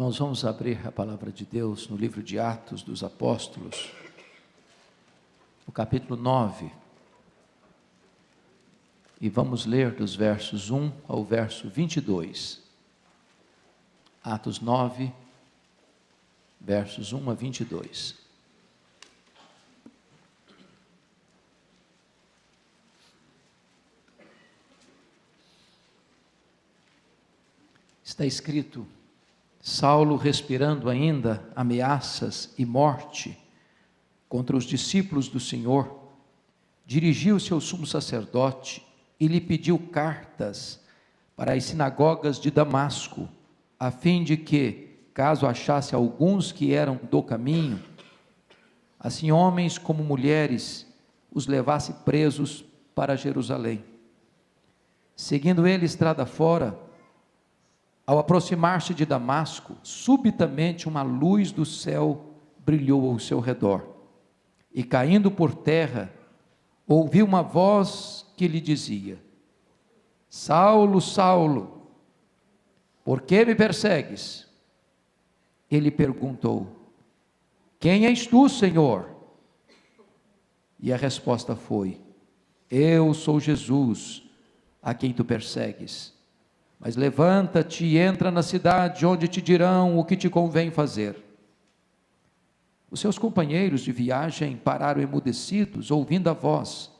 Irmãos, vamos abrir a palavra de Deus no livro de Atos dos Apóstolos, no capítulo 9, e vamos ler dos versos 1 ao verso 22. Atos 9, versos 1 a 22. Está escrito: Saulo, respirando ainda ameaças e morte contra os discípulos do Senhor, dirigiu-se ao sumo sacerdote e lhe pediu cartas para as sinagogas de Damasco, a fim de que, caso achasse alguns que eram do caminho, assim homens como mulheres, os levasse presos para Jerusalém. Seguindo ele estrada fora, ao aproximar-se de Damasco, subitamente uma luz do céu brilhou ao seu redor, e caindo por terra, ouviu uma voz que lhe dizia: Saulo, Saulo, por que me persegues? Ele perguntou: Quem és tu, Senhor? E a resposta foi: Eu sou Jesus, a quem tu persegues. Mas levanta-te e entra na cidade, onde te dirão o que te convém fazer. Os seus companheiros de viagem pararam emudecidos, ouvindo a voz,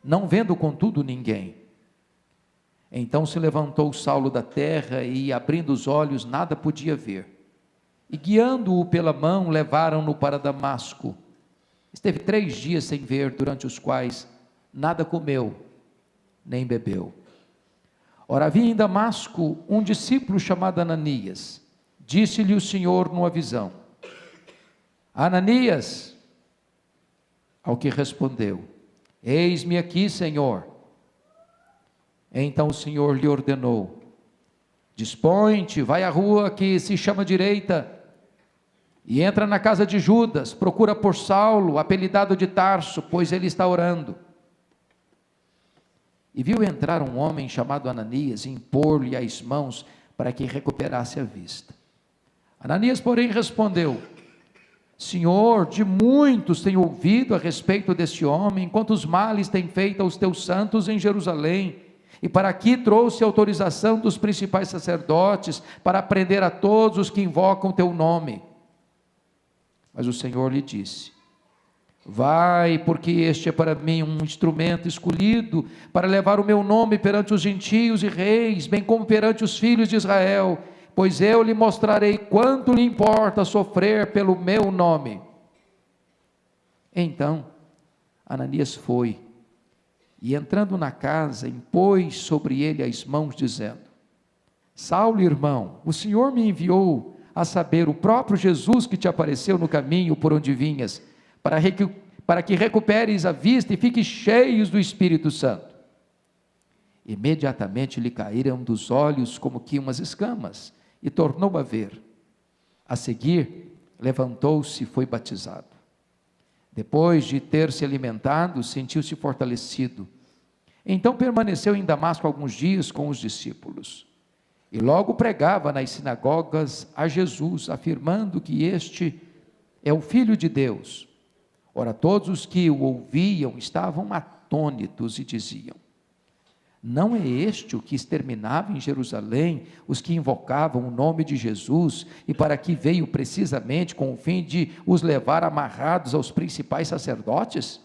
não vendo contudo ninguém. Então se levantou Saulo da terra e, abrindo os olhos, nada podia ver. E guiando-o pela mão, levaram-no para Damasco. Esteve 3 dias sem ver, durante os quais nada comeu, nem bebeu. Ora, havia em Damasco um discípulo chamado Ananias. Disse-lhe o Senhor numa visão: Ananias. Ao que respondeu: Eis-me aqui, Senhor. Então o Senhor lhe ordenou: Dispõe-te, vai à rua que se chama Direita, e entra na casa de Judas, procura por Saulo, apelidado de Tarso, pois ele está orando. E viu entrar um homem chamado Ananias e impor-lhe as mãos para que recuperasse a vista. Ananias, porém, respondeu: Senhor, de muitos tenho ouvido a respeito deste homem, quantos males tem feito aos teus santos em Jerusalém, e para aqui trouxe autorização dos principais sacerdotes para prender a todos os que invocam teu nome. Mas o Senhor lhe disse: Vai, porque este é para mim um instrumento escolhido para levar o meu nome perante os gentios e reis, bem como perante os filhos de Israel, pois eu lhe mostrarei quanto lhe importa sofrer pelo meu nome. Então Ananias foi, e entrando na casa, impôs sobre ele as mãos, dizendo: Saulo, irmão, o Senhor me enviou, a saber, o próprio Jesus que te apareceu no caminho por onde vinhas, para que recuperes a vista e fiques cheios do Espírito Santo. Imediatamente lhe caíram dos olhos como que umas escamas, e tornou a ver. A seguir, levantou-se e foi batizado. Depois de ter se alimentado, sentiu-se fortalecido. Então permaneceu em Damasco alguns dias com os discípulos. E logo pregava nas sinagogas a Jesus, afirmando que este é o Filho de Deus. Ora, todos os que o ouviam estavam atônitos e diziam: Não é este o que exterminava em Jerusalém os que invocavam o nome de Jesus, e para que veio precisamente com o fim de os levar amarrados aos principais sacerdotes?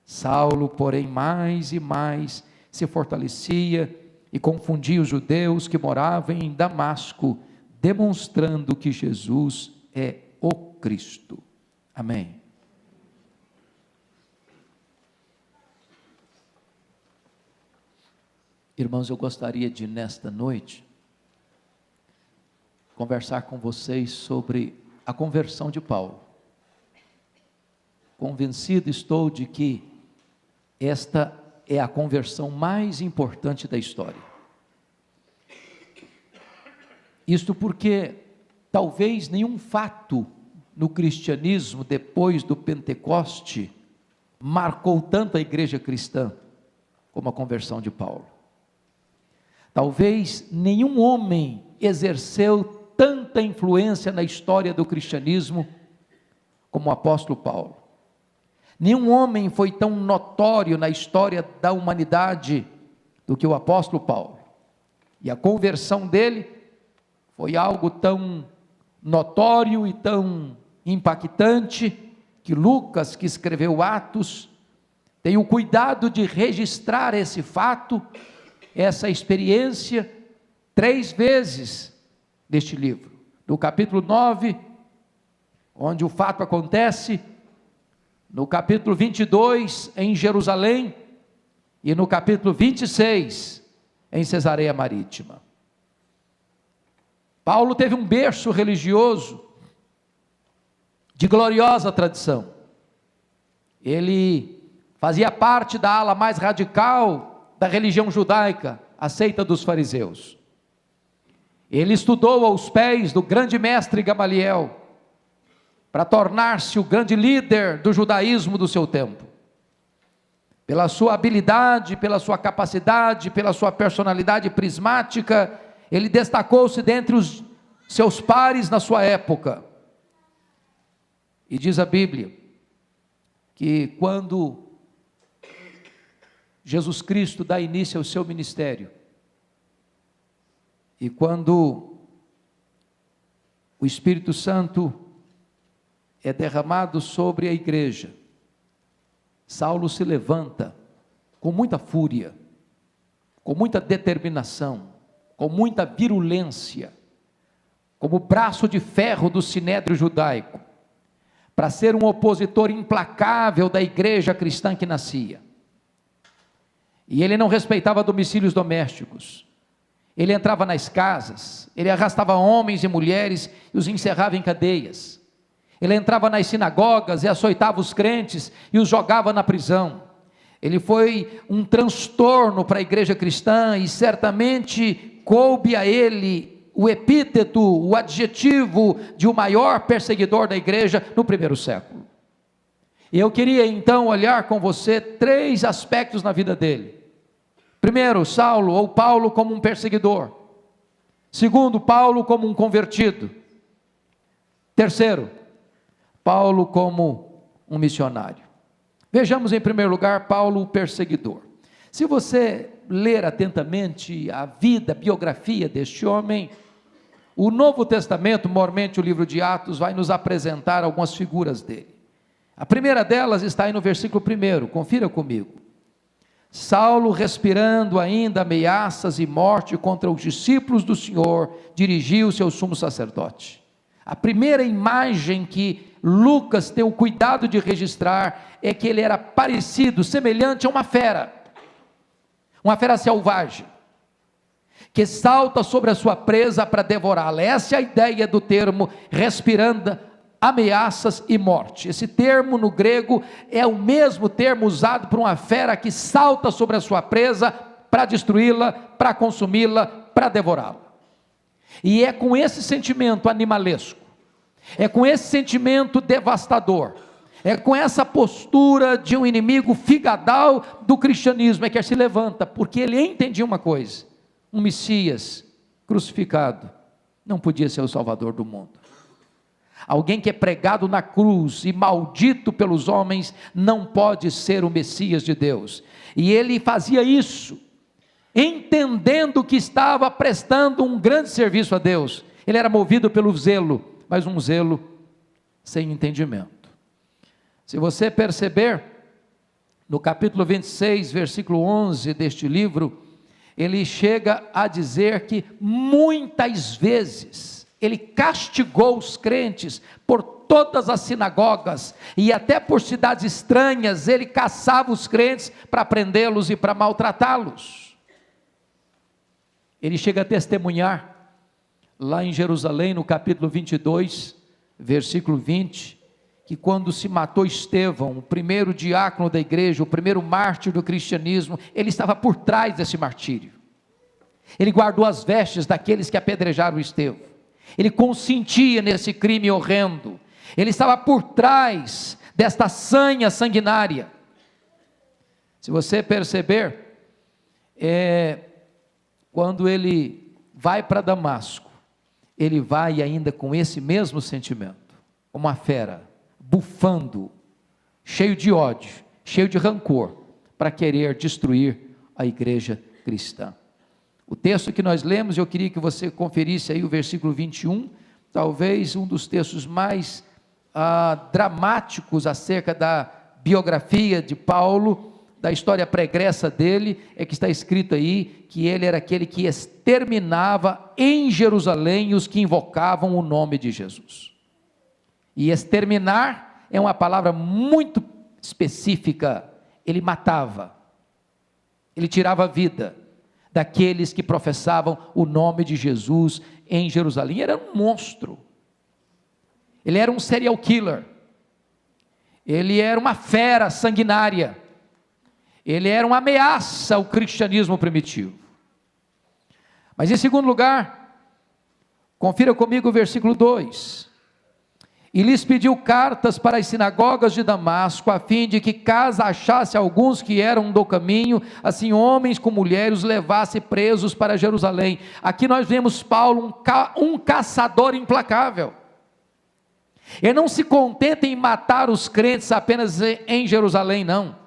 Saulo, porém, mais e mais se fortalecia e confundia os judeus que moravam em Damasco, demonstrando que Jesus é o Cristo. Amém. Irmãos, eu gostaria de, nesta noite, conversar com vocês sobre a conversão de Paulo. Convencido estou de que esta é a conversão mais importante da história. Isto porque talvez nenhum fato no cristianismo depois do Pentecoste marcou tanto a igreja cristã como a conversão de Paulo. Talvez nenhum homem exerceu tanta influência na história do cristianismo como o apóstolo Paulo. Nenhum homem foi tão notório na história da humanidade do que o apóstolo Paulo. E a conversão dele foi algo tão notório e tão impactante que Lucas, que escreveu Atos, tem o cuidado de registrar esse fato, essa experiência, 3 vezes neste livro. No capítulo 9, onde o fato acontece, no capítulo 22, em Jerusalém, e no capítulo 26, em Cesareia Marítima. Paulo teve um berço religioso de gloriosa tradição. Ele fazia parte da ala mais radical da religião judaica, a seita dos fariseus. Ele estudou aos pés do grande mestre Gamaliel, para tornar-se o grande líder do judaísmo do seu tempo. Pela sua habilidade, pela sua capacidade, pela sua personalidade prismática, ele destacou-se dentre os seus pares na sua época. E diz a Bíblia, que quando Jesus Cristo dá início ao seu ministério, e quando o Espírito Santo é derramado sobre a igreja, Saulo se levanta com muita fúria, com muita determinação, com muita virulência, como braço de ferro do sinédrio judaico, para ser um opositor implacável da igreja cristã que nascia. E ele não respeitava domicílios domésticos, ele entrava nas casas, ele arrastava homens e mulheres e os encerrava em cadeias. Ele entrava nas sinagogas e açoitava os crentes e os jogava na prisão. Ele foi um transtorno para a igreja cristã e certamente coube a ele o epíteto, o adjetivo de o maior perseguidor da igreja no primeiro século. E eu queria então olhar com você 3 aspectos na vida dele. Primeiro, Saulo ou Paulo como um perseguidor. Segundo, Paulo como um convertido. Terceiro, Paulo como um missionário. Vejamos em primeiro lugar Paulo o perseguidor. Se você ler atentamente a vida, a biografia deste homem, o Novo Testamento, maiormente o livro de Atos, vai nos apresentar algumas figuras dele. A primeira delas está aí no versículo 1, confira comigo. Saulo, respirando ainda ameaças e morte contra os discípulos do Senhor, dirigiu-se ao sumo sacerdote. A primeira imagem que Lucas tem o cuidado de registrar é que ele era parecido, semelhante a uma fera selvagem, que salta sobre a sua presa para devorá-la. Essa é a ideia do termo respirando ameaças e morte. Esse termo no grego é o mesmo termo usado por uma fera que salta sobre a sua presa para destruí-la, para consumi-la, para devorá-la. E é com esse sentimento animalesco, é com esse sentimento devastador, é com essa postura de um inimigo figadal do cristianismo, é que ele se levanta, porque ele entendia uma coisa: um Messias crucificado não podia ser o Salvador do mundo. Alguém que é pregado na cruz e maldito pelos homens não pode ser o Messias de Deus. E ele fazia isso, entendendo que estava prestando um grande serviço a Deus. Ele era movido pelo zelo, mas um zelo sem entendimento. Se você perceber, no capítulo 26, versículo 11 deste livro, ele chega a dizer que muitas vezes ele castigou os crentes por todas as sinagogas, e até por cidades estranhas, ele caçava os crentes para prendê-los e para maltratá-los. Ele chega a testemunhar, lá em Jerusalém, no capítulo 22, versículo 20, que quando se matou Estevão, o primeiro diácono da igreja, o primeiro mártir do cristianismo, ele estava por trás desse martírio. Ele guardou as vestes daqueles que apedrejaram Estevão. Ele consentia nesse crime horrendo. Ele estava por trás desta sanha sanguinária. Se você perceber, quando ele vai para Damasco, ele vai ainda com esse mesmo sentimento, uma fera, bufando, cheio de ódio, cheio de rancor, para querer destruir a igreja cristã. O texto que nós lemos, eu queria que você conferisse aí o versículo 21, talvez um dos textos mais dramáticos acerca da biografia de Paulo, da história pregressa dele, é que está escrito aí, que ele era aquele que exterminava em Jerusalém os que invocavam o nome de Jesus. E exterminar é uma palavra muito específica, ele matava, ele tirava a vida daqueles que professavam o nome de Jesus em Jerusalém. Ele era um monstro, ele era um serial killer, ele era uma fera sanguinária, ele era uma ameaça ao cristianismo primitivo. Mas em segundo lugar, confira comigo o versículo 2, e lhes pediu cartas para as sinagogas de Damasco, a fim de que, caso achasse alguns que eram do caminho, assim homens como mulheres, os levasse presos para Jerusalém. Aqui nós vemos Paulo, um caçador implacável. Ele não se contenta em matar os crentes apenas em Jerusalém, não.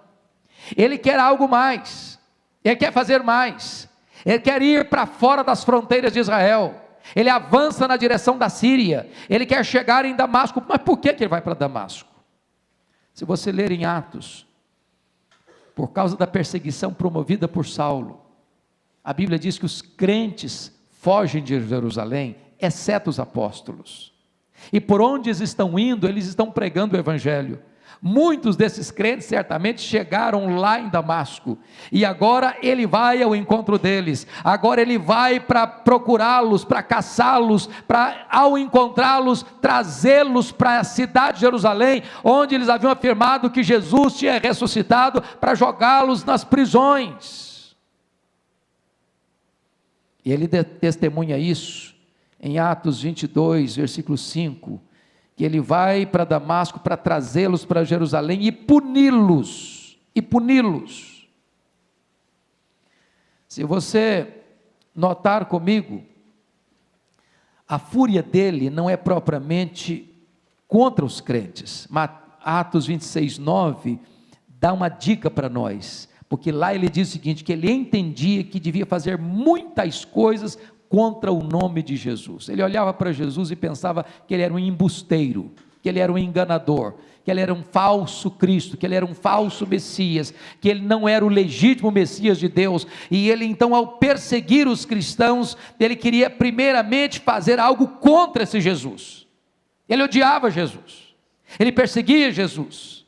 Ele quer algo mais, ele quer fazer mais, ele quer ir para fora das fronteiras de Israel. Ele avança na direção da Síria, ele quer chegar em Damasco. Mas por que ele vai para Damasco? Se você ler em Atos, por causa da perseguição promovida por Saulo, a Bíblia diz que os crentes fogem de Jerusalém, exceto os apóstolos, e por onde eles estão indo, eles estão pregando o Evangelho. Muitos desses crentes certamente chegaram lá em Damasco, e agora ele vai ao encontro deles, agora ele vai para procurá-los, para caçá-los, para ao encontrá-los, trazê-los para a cidade de Jerusalém, onde eles haviam afirmado que Jesus tinha ressuscitado, para jogá-los nas prisões. E ele testemunha isso em Atos 22, versículo 5, que ele vai para Damasco para trazê-los para Jerusalém e puni-los, Se você notar comigo, a fúria dele não é propriamente contra os crentes. Atos 26, 9, dá uma dica para nós, porque lá ele diz o seguinte, que ele entendia que devia fazer muitas coisas contra o nome de Jesus. Ele olhava para Jesus e pensava que ele era um embusteiro, que ele era um enganador, que ele era um falso Cristo, que ele era um falso Messias, que ele não era o legítimo Messias de Deus. E ele então, ao perseguir os cristãos, ele queria primeiramente fazer algo contra esse Jesus. Ele odiava Jesus, ele perseguia Jesus,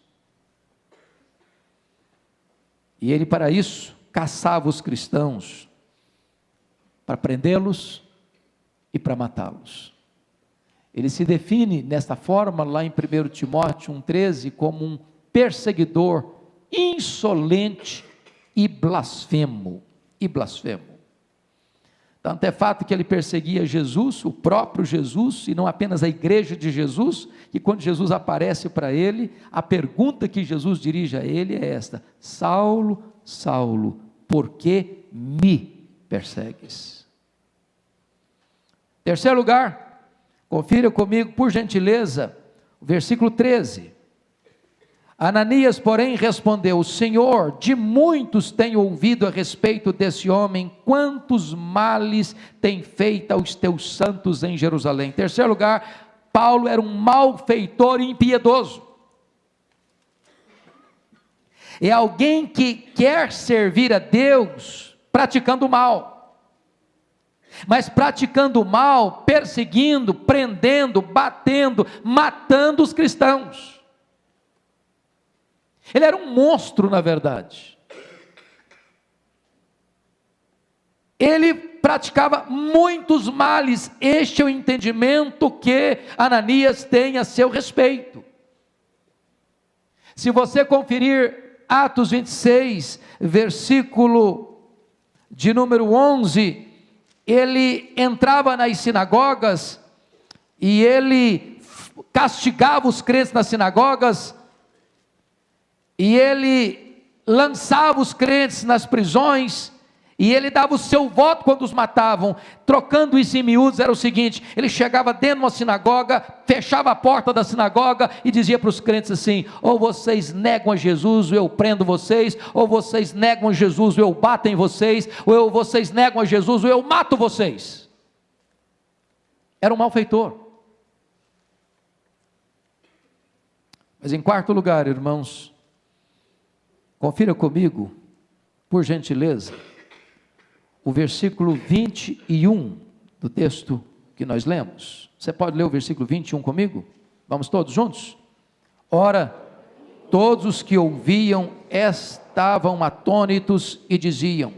e ele para isso caçava os cristãos, para prendê-los e para matá-los. Ele se define nesta forma, lá em 1 Timóteo 1,13, como um perseguidor insolente e blasfemo. Tanto é fato que ele perseguia Jesus, o próprio Jesus, e não apenas a igreja de Jesus, que quando Jesus aparece para ele, a pergunta que Jesus dirige a ele é esta: Saulo, Saulo, por que me persegues? Terceiro lugar, confira comigo, por gentileza, o versículo 13. Ananias, porém, respondeu: Senhor, de muitos tenho ouvido a respeito desse homem, quantos males tem feito aos teus santos em Jerusalém. Terceiro lugar, Paulo era um malfeitor impiedoso. É alguém que quer servir a Deus praticando o mal, mas praticando o mal, perseguindo, prendendo, batendo, matando os cristãos. Ele era um monstro, na verdade. Ele praticava muitos males. Este é o entendimento que Ananias tem a seu respeito. Se você conferir Atos 26, versículo de número 11, ele entrava nas sinagogas e ele castigava os crentes nas sinagogas, e ele lançava os crentes nas prisões, E ele dava o seu voto quando os matavam. Trocando isso em miúdos, era o seguinte: ele chegava dentro de uma sinagoga, fechava a porta da sinagoga e dizia para os crentes assim: ou vocês negam a Jesus, ou eu prendo vocês; ou vocês negam a Jesus, ou eu bato em vocês; ou vocês negam a Jesus, ou eu mato vocês. Era um malfeitor. Mas em quarto lugar, irmãos, confira comigo, por gentileza, o versículo 21 do texto que nós lemos. Você pode ler o versículo 21 comigo? Vamos todos juntos? Ora, todos os que ouviam estavam atônitos e diziam: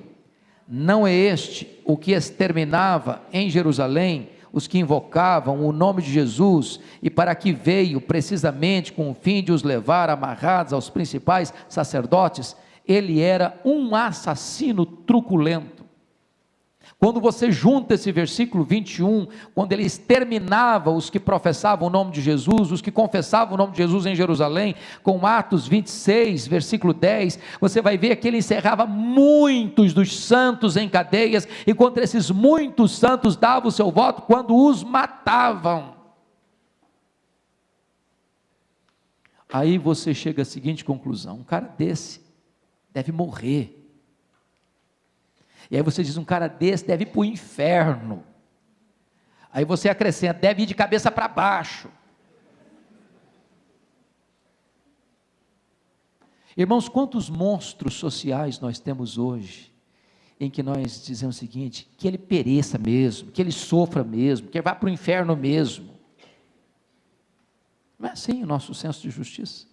não é este o que exterminava em Jerusalém os que invocavam o nome de Jesus, e para que veio precisamente com o fim de os levar amarrados aos principais sacerdotes? Ele era um assassino truculento. Quando você junta esse versículo 21, quando ele exterminava os que professavam o nome de Jesus, os que confessavam o nome de Jesus em Jerusalém, com Atos 26, versículo 10, você vai ver que ele encerrava muitos dos santos em cadeias, e contra esses muitos santos dava o seu voto quando os matavam. Aí você chega à seguinte conclusão: um cara desse deve morrer. E aí você diz: um cara desse deve ir para o inferno. Aí você acrescenta: deve ir de cabeça para baixo. Irmãos, quantos monstros sociais nós temos hoje, em que nós dizemos o seguinte: que ele pereça mesmo, que ele sofra mesmo, que ele vá para o inferno mesmo. Não é assim o nosso senso de justiça?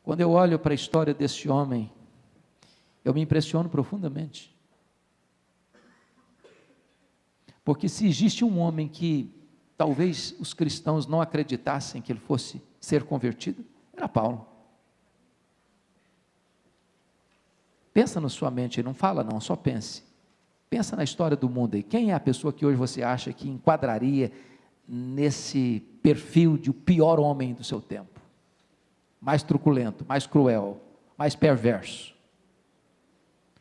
Quando eu olho para a história desse homem, eu me impressiono profundamente. Porque se existe um homem que talvez os cristãos não acreditassem que ele fosse ser convertido, era Paulo. Pensa na sua mente, não fala não, só pense. Pensa na história do mundo aí. Quem é a pessoa que hoje você acha que enquadraria nesse perfil de o pior homem do seu tempo? Mais truculento, mais cruel, mais perverso,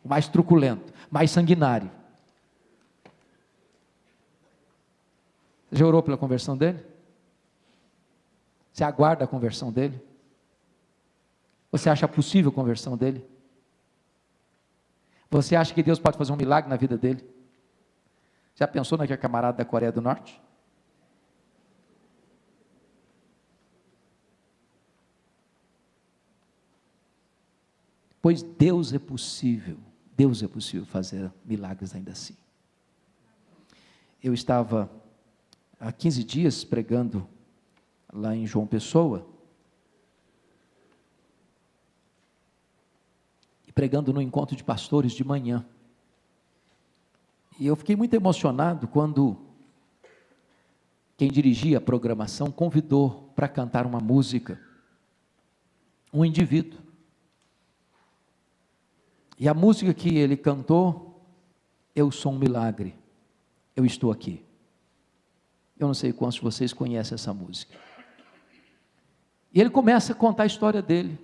mais truculento, mais sanguinário. Você já orou pela conversão dele? Você aguarda a conversão dele? Você acha possível a conversão dele? Você acha que Deus pode fazer um milagre na vida dele? Já pensou naquele camarada da Coreia do Norte? Pois Deus é possível fazer milagres ainda assim. Eu estava há 15 dias pregando lá em João Pessoa, e pregando no encontro de pastores de manhã, e eu fiquei muito emocionado quando quem dirigia a programação convidou para cantar uma música, um indivíduo. E a música que ele cantou: eu sou um milagre, eu estou aqui. Eu não sei quantos de vocês conhecem essa música. E ele começa a contar a história dele.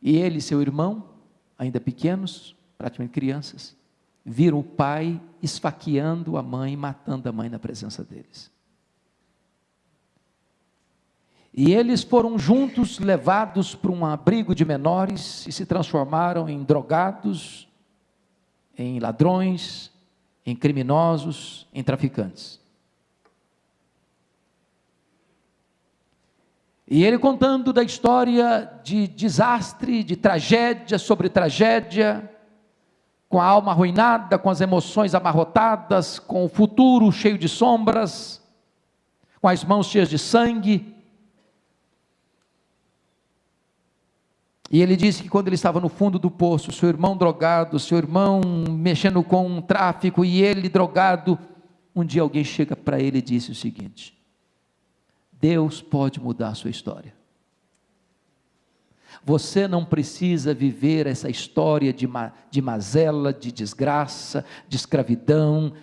E ele e seu irmão, ainda pequenos, praticamente crianças, viram o pai esfaqueando a mãe, matando a mãe na presença deles. E eles foram juntos levados para um abrigo de menores e se transformaram em drogados, em ladrões, em criminosos, em traficantes. E ele contando da história de desastre, de tragédia sobre tragédia, com a alma arruinada, com as emoções amarrotadas, com o futuro cheio de sombras, com as mãos cheias de sangue. E ele disse que quando ele estava no fundo do poço, seu irmão drogado, seu irmão mexendo com um tráfico, e ele drogado, um dia alguém chega para ele e disse o seguinte: Deus pode mudar a sua história. Você não precisa viver essa história de mazela, de desgraça, de escravidão,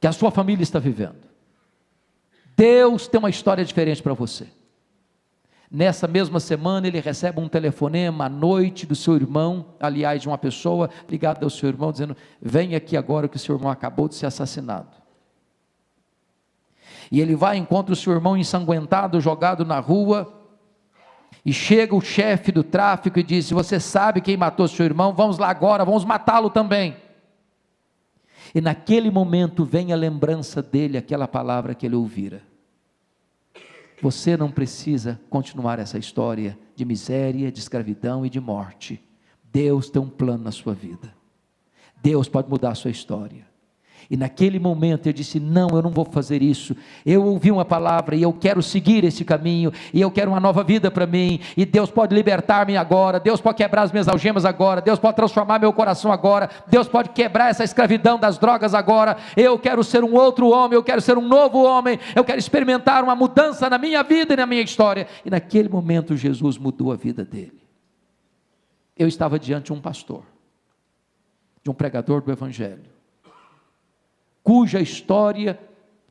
que a sua família está vivendo. Deus tem uma história diferente para você. Nessa mesma semana ele recebe um telefonema à noite do seu irmão, aliás, de uma pessoa ligada ao seu irmão, dizendo: vem aqui agora que o seu irmão acabou de ser assassinado. E ele vai, encontra o seu irmão ensanguentado, jogado na rua, e chega o chefe do tráfico e diz: você sabe quem matou seu irmão? Vamos lá agora, vamos matá-lo também. E naquele momento vem a lembrança dele, aquela palavra que ele ouvira: você não precisa continuar essa história de miséria, de escravidão e de morte. Deus tem um plano na sua vida. Deus pode mudar a sua história. E naquele momento eu disse: não, eu não vou fazer isso. Eu ouvi uma palavra e eu quero seguir esse caminho, e eu quero uma nova vida para mim, e Deus pode libertar-me agora, Deus pode quebrar as minhas algemas agora, Deus pode transformar meu coração agora, Deus pode quebrar essa escravidão das drogas agora. Eu quero ser um outro homem, eu quero ser um novo homem, eu quero experimentar uma mudança na minha vida e na minha história. E naquele momento Jesus mudou a vida dele. Eu estava diante de um pastor, de um pregador do evangelho, cuja história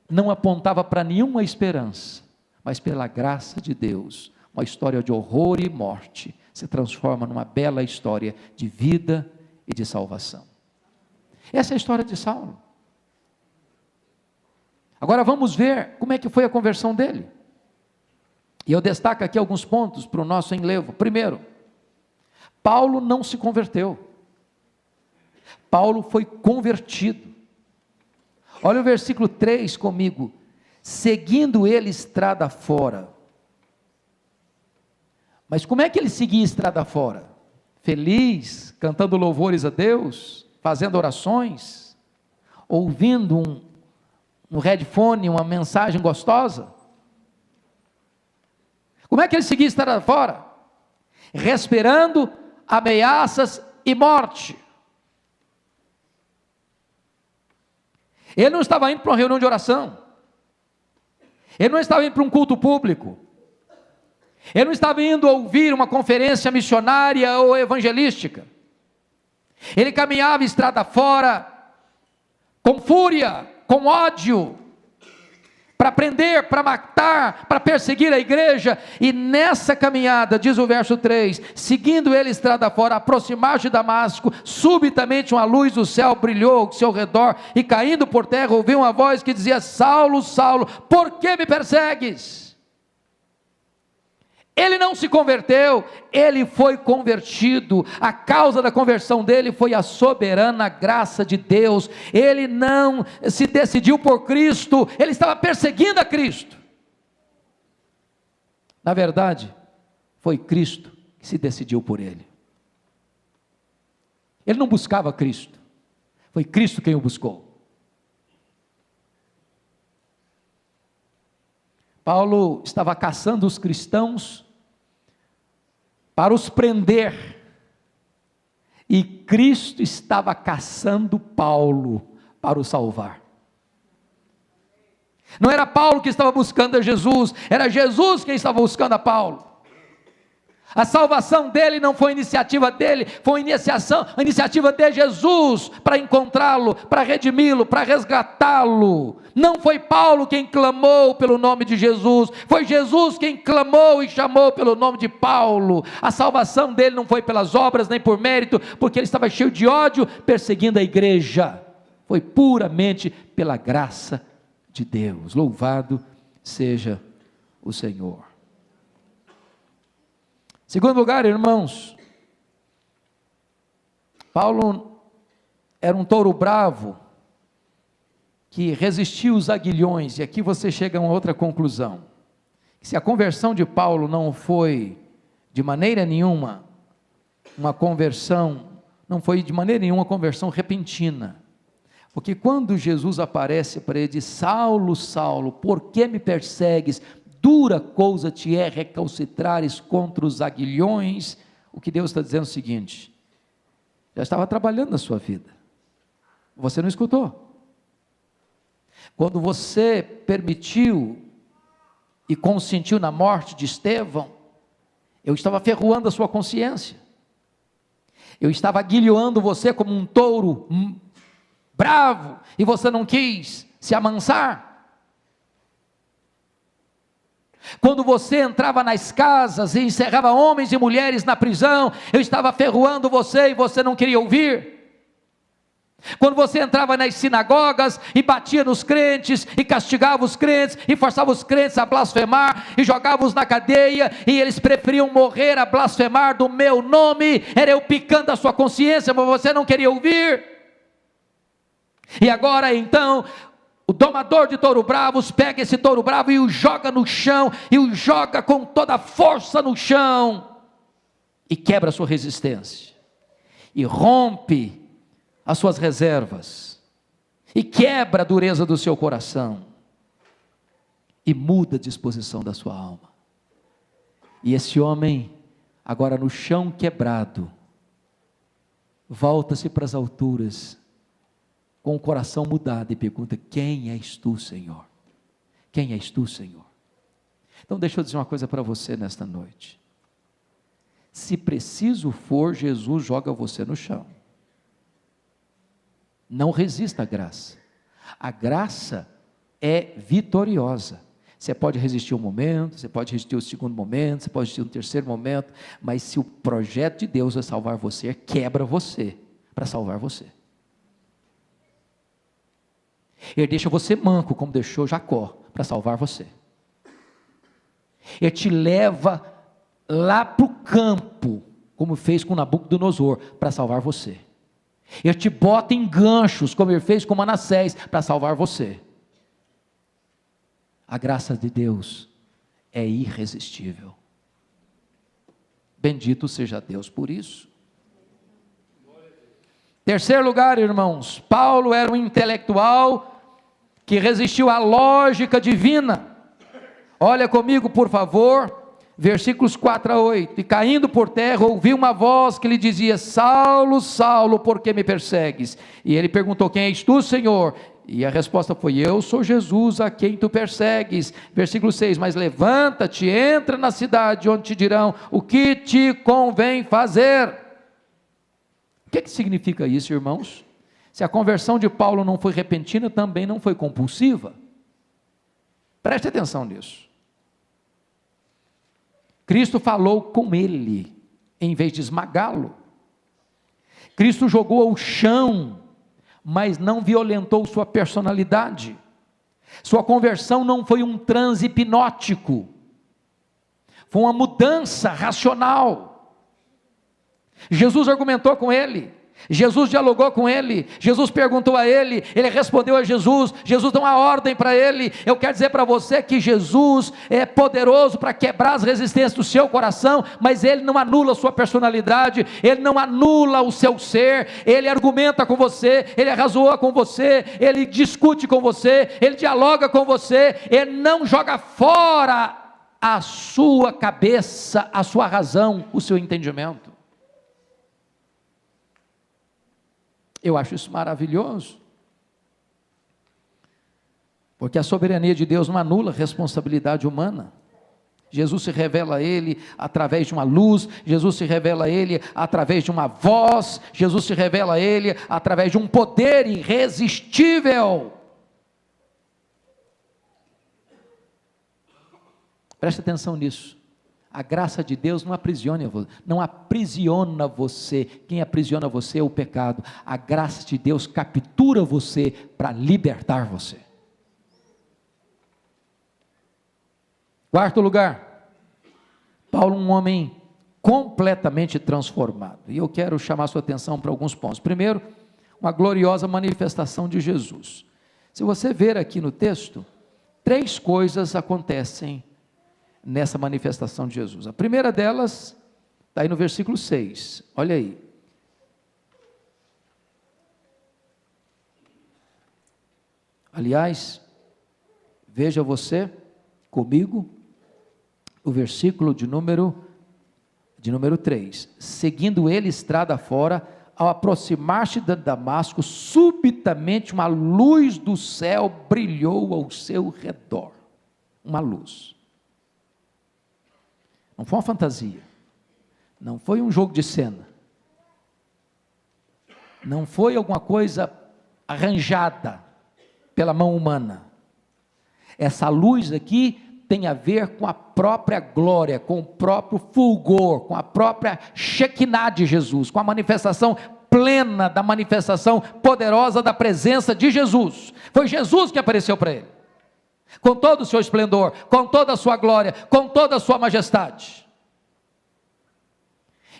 não apontava para nenhuma esperança, mas pela graça de Deus, uma história de horror e morte, se transforma numa bela história de vida e de salvação. Essa é a história de Saulo. Agora vamos ver como é que foi a conversão dele. E eu destaco aqui alguns pontos para o nosso enlevo. Primeiro, Paulo não se converteu. Paulo foi convertido. Olha o versículo 3 comigo: seguindo ele estrada fora. Mas como é que ele seguia estrada fora? Feliz, cantando louvores a Deus, fazendo orações, ouvindo no headphone uma mensagem gostosa? Como é que ele seguia estrada fora? Respirando ameaças e morte. Ele não estava indo para uma reunião de oração, ele não estava indo para um culto público, ele não estava indo ouvir uma conferência missionária ou evangelística. Ele caminhava estrada fora, com fúria, com ódio, para prender, para matar, para perseguir a igreja. E nessa caminhada, diz o verso 3, seguindo ele estrada fora, aproximar-se de Damasco, subitamente uma luz do céu brilhou ao seu redor, e caindo por terra, ouviu uma voz que dizia: Saulo, Saulo, por que me persegues? Ele não se converteu, ele foi convertido. A causa da conversão dele foi a soberana graça de Deus. Ele não se decidiu por Cristo, ele estava perseguindo a Cristo. Na verdade, foi Cristo que se decidiu por ele. Ele não buscava Cristo, foi Cristo quem o buscou. Paulo estava caçando os cristãos para os prender, e Cristo estava caçando Paulo para o salvar. Não era Paulo que estava buscando a Jesus, era Jesus quem estava buscando a Paulo. A salvação dele não foi iniciativa dele, foi iniciativa de Jesus, para encontrá-lo, para redimi-lo, para resgatá-lo. Não foi Paulo quem clamou pelo nome de Jesus, foi Jesus quem clamou e chamou pelo nome de Paulo. A salvação dele não foi pelas obras, nem por mérito, porque ele estava cheio de ódio, perseguindo a igreja. Foi puramente pela graça de Deus. Louvado seja o Senhor. Segundo lugar, irmãos, Paulo era um touro bravo, que resistiu os aguilhões. E aqui você chega a uma outra conclusão: se a conversão de Paulo não foi de maneira nenhuma uma conversão, não foi de maneira nenhuma uma conversão repentina, porque quando Jesus aparece para ele, diz: Saulo, Saulo, por que me persegues? Dura coisa te é recalcitrares contra os aguilhões. O que Deus está dizendo é o seguinte: já estava trabalhando na sua vida, você não escutou. Quando você permitiu e consentiu na morte de Estevão, eu estava ferroando a sua consciência, eu estava aguilhoando você como um touro bravo, e você não quis se amansar. Quando você entrava nas casas e encerrava homens e mulheres na prisão, eu estava ferroando você e você não queria ouvir. Quando você entrava nas sinagogas e batia nos crentes, e castigava os crentes, e forçava os crentes a blasfemar, e jogava-os na cadeia, e eles preferiam morrer a blasfemar do meu nome, era eu picando a sua consciência, mas você não queria ouvir. E agora então, o domador de touro bravos pega esse touro bravo e o joga no chão, e o joga com toda a força no chão, e quebra a sua resistência, e rompe as suas reservas, e quebra a dureza do seu coração, e muda a disposição da sua alma. E esse homem, agora no chão quebrado, volta-se para as alturas, com o coração mudado, e pergunta: quem és tu, Senhor? Quem és tu, Senhor? Então deixa eu dizer uma coisa para você nesta noite. Se preciso for, Jesus joga você no chão. Não resista à graça. A graça é vitoriosa. Você pode resistir um momento, você pode resistir o segundo momento, você pode resistir o terceiro momento, mas se o projeto de Deus é salvar você, quebra você para salvar você. Ele deixa você manco, como deixou Jacó, para salvar você. Ele te leva lá para o campo, como fez com Nabucodonosor, para salvar você. Ele te bota em ganchos, como ele fez com Manassés, para salvar você. A graça de Deus é irresistível. Bendito seja Deus por isso. Terceiro lugar, irmãos, Paulo era um intelectual que resistiu à lógica divina. Olha comigo, por favor, versículos 4 a 8. E caindo por terra, ouviu uma voz que lhe dizia: Saulo, Saulo, por que me persegues? E ele perguntou: quem és tu, Senhor? E a resposta foi: eu sou Jesus, a quem tu persegues. Versículo 6, mas levanta-te, entra na cidade, onde te dirão o que te convém fazer. O que significa isso, irmãos? Se a conversão de Paulo não foi repentina, também não foi compulsiva. Preste atenção nisso. Cristo falou com ele, em vez de esmagá-lo. Cristo jogou ao chão, mas não violentou sua personalidade. Sua conversão não foi um transe hipnótico, foi uma mudança racional. Jesus argumentou com ele, Jesus dialogou com ele, Jesus perguntou a ele, ele respondeu a Jesus, Jesus deu uma ordem para ele. Eu quero dizer para você que Jesus é poderoso para quebrar as resistências do seu coração, mas ele não anula a sua personalidade, ele não anula o seu ser, ele argumenta com você, ele arrazoa com você, ele discute com você, ele dialoga com você, ele não joga fora a sua cabeça, a sua razão, o seu entendimento. Eu acho isso maravilhoso, porque a soberania de Deus não anula a responsabilidade humana. Jesus se revela a ele através de uma luz, Jesus se revela a ele através de uma voz, Jesus se revela a ele através de um poder irresistível. Preste atenção nisso. A graça de Deus não aprisiona você, quem aprisiona você é o pecado. A graça de Deus captura você para libertar você. Quarto lugar, Paulo, um homem completamente transformado, e eu quero chamar sua atenção para alguns pontos. Primeiro, uma gloriosa manifestação de Jesus. Se você ver aqui no texto, 3 coisas acontecem nessa manifestação de Jesus. A primeira delas está aí no versículo 6, olha aí. Aliás, veja você comigo o versículo de número 3. Seguindo ele estrada fora, ao aproximar-se de Damasco, subitamente uma luz do céu brilhou ao seu redor. Uma luz. Não foi uma fantasia, não foi um jogo de cena, não foi alguma coisa arranjada pela mão humana. Essa luz aqui tem a ver com a própria glória, com o próprio fulgor, com a própria Shekinah de Jesus, com a manifestação plena da manifestação poderosa da presença de Jesus. Foi Jesus que apareceu para ele, com todo o seu esplendor, com toda a sua glória, com toda a sua majestade.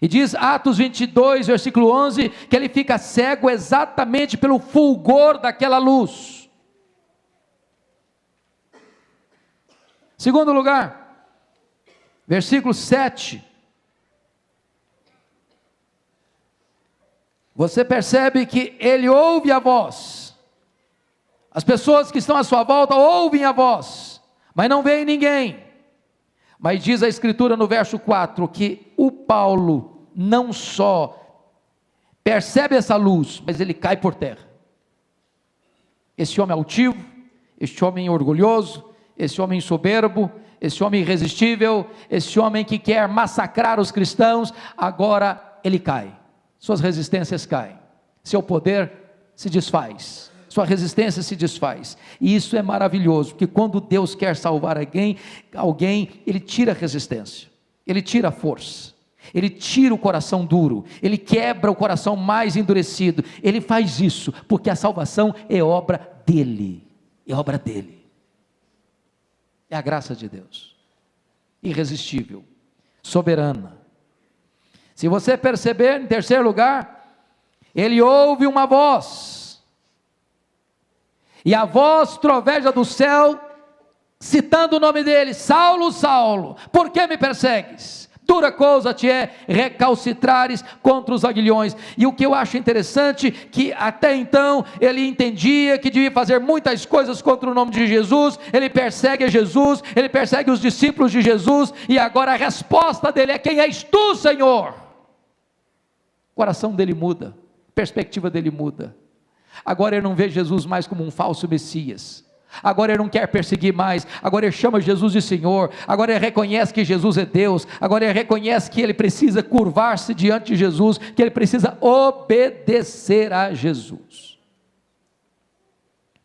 E diz Atos 22, versículo 11, que ele fica cego exatamente pelo fulgor daquela luz. Segundo lugar, versículo 7. Você percebe que ele ouve a voz. As pessoas que estão à sua volta ouvem a voz, mas não veem ninguém. Mas diz a Escritura no verso 4, que o Paulo não só percebe essa luz, mas ele cai por terra. Esse homem altivo, esse homem orgulhoso, esse homem soberbo, esse homem irresistível, esse homem que quer massacrar os cristãos, agora ele cai. Suas resistências caem, seu poder se desfaz, sua resistência se desfaz, e isso é maravilhoso, porque quando Deus quer salvar alguém, Ele tira a resistência, Ele tira a força, Ele tira o coração duro, Ele quebra o coração mais endurecido. Ele faz isso, porque a salvação é obra dEle, é a graça de Deus, irresistível, soberana. Se você perceber, em terceiro lugar, ele ouve uma voz, e a voz troveja do céu, citando o nome dele: Saulo, Saulo, por que me persegues? Dura coisa te é recalcitrares contra os aguilhões. E o que eu acho interessante, que até então ele entendia que devia fazer muitas coisas contra o nome de Jesus, ele persegue Jesus, ele persegue os discípulos de Jesus, e agora a resposta dele é: quem és tu, Senhor? O coração dele muda, a perspectiva dele muda. Agora ele não vê Jesus mais como um falso Messias, agora ele não quer perseguir mais, agora ele chama Jesus de Senhor, agora ele reconhece que Jesus é Deus, agora ele reconhece que ele precisa curvar-se diante de Jesus, que ele precisa obedecer a Jesus.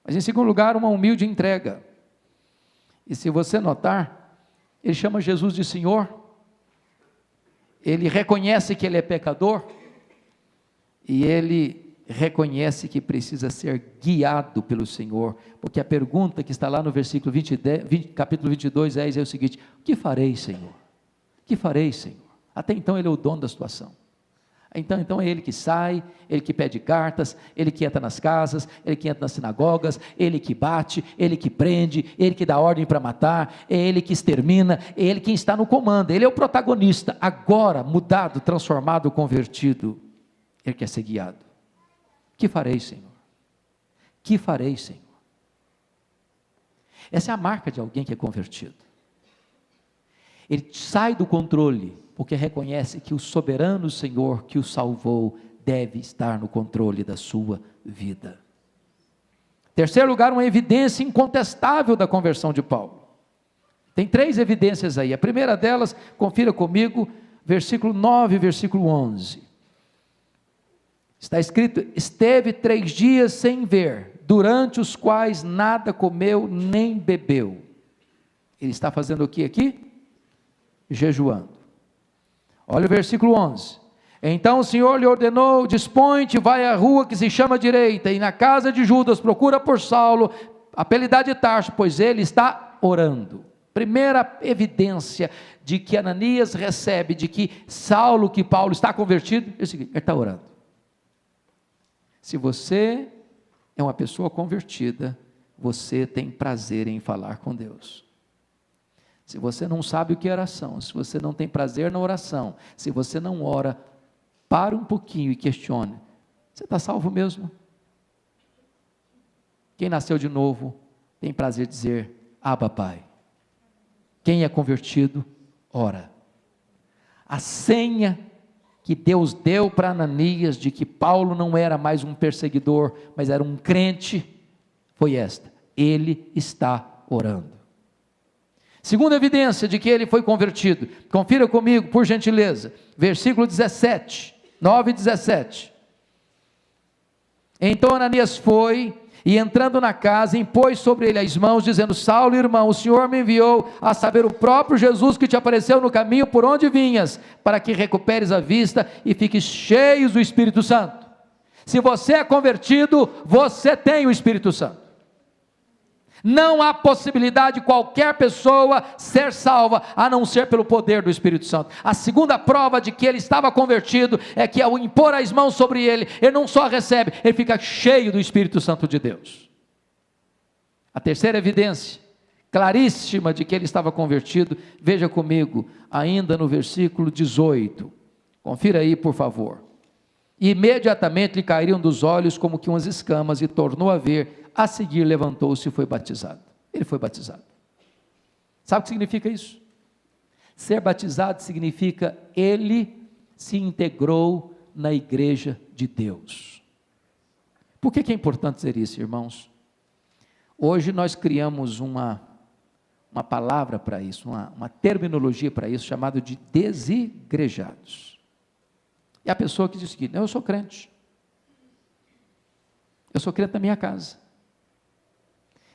Mas em segundo lugar, uma humilde entrega. E se você notar, ele chama Jesus de Senhor, ele reconhece que ele é pecador, e ele reconhece que precisa ser guiado pelo Senhor, porque a pergunta que está lá no versículo capítulo 22, é o seguinte: o que farei, Senhor? O que farei, Senhor? Até então ele é o dono da situação, então é ele que sai, ele que pede cartas, ele que entra nas casas, ele que entra nas sinagogas, ele que bate, ele que prende, ele que dá ordem para matar, é ele que extermina, é ele quem está no comando, ele é o protagonista. Agora mudado, transformado, convertido, ele quer ser guiado. Que farei, Senhor? Que farei, Senhor? Essa é a marca de alguém que é convertido. Ele sai do controle, porque reconhece que o soberano Senhor que o salvou deve estar no controle da sua vida. Terceiro lugar, uma evidência incontestável da conversão de Paulo. Tem 3 evidências aí. A primeira delas, confira comigo, versículo 9 e versículo 11. Está escrito: esteve 3 dias sem ver, durante os quais nada comeu nem bebeu. Ele está fazendo o que aqui? Jejuando. Olha o versículo 11. Então o Senhor lhe ordenou: dispõe-te, vai à rua que se chama direita, e na casa de Judas procura por Saulo, apelidado de Tarso, pois ele está orando. Primeira evidência de que Ananias recebe, de que Saulo, que Paulo está convertido, é o seguinte: ele está orando. Se você é uma pessoa convertida, você tem prazer em falar com Deus. Se você não sabe o que é oração, se você não tem prazer na oração, se você não ora, para um pouquinho e questione: você está salvo mesmo? Quem nasceu de novo tem prazer de dizer: Abba, Pai. Quem é convertido, ora. A senha que Deus deu para Ananias, de que Paulo não era mais um perseguidor, mas era um crente, foi esta: ele está orando. Segunda evidência de que ele foi convertido, confira comigo, por gentileza, versículo 17, 9 e 17. Então Ananias foi E entrando na casa, impôs sobre ele as mãos, dizendo: Saulo, irmão, o Senhor me enviou, a saber, o próprio Jesus que te apareceu no caminho por onde vinhas, para que recuperes a vista e fiques cheios do Espírito Santo. Se você é convertido, você tem o Espírito Santo. Não há possibilidade de qualquer pessoa ser salva, a não ser pelo poder do Espírito Santo. A segunda prova de que ele estava convertido, é que ao impor as mãos sobre ele, ele não só recebe, ele fica cheio do Espírito Santo de Deus. A terceira evidência, claríssima de que ele estava convertido, veja comigo, ainda no versículo 18, confira aí por favor. Imediatamente lhe caíram dos olhos como que umas escamas, e tornou a ver. A seguir levantou-se e foi batizado. Ele foi batizado. Sabe o que significa isso? Ser batizado significa ele se integrou na igreja de Deus. Por que é importante dizer isso, irmãos? Hoje nós criamos uma palavra para isso, uma terminologia para isso, chamada de desigrejados. E a pessoa que diz o seguinte: eu sou crente. Eu sou crente na minha casa.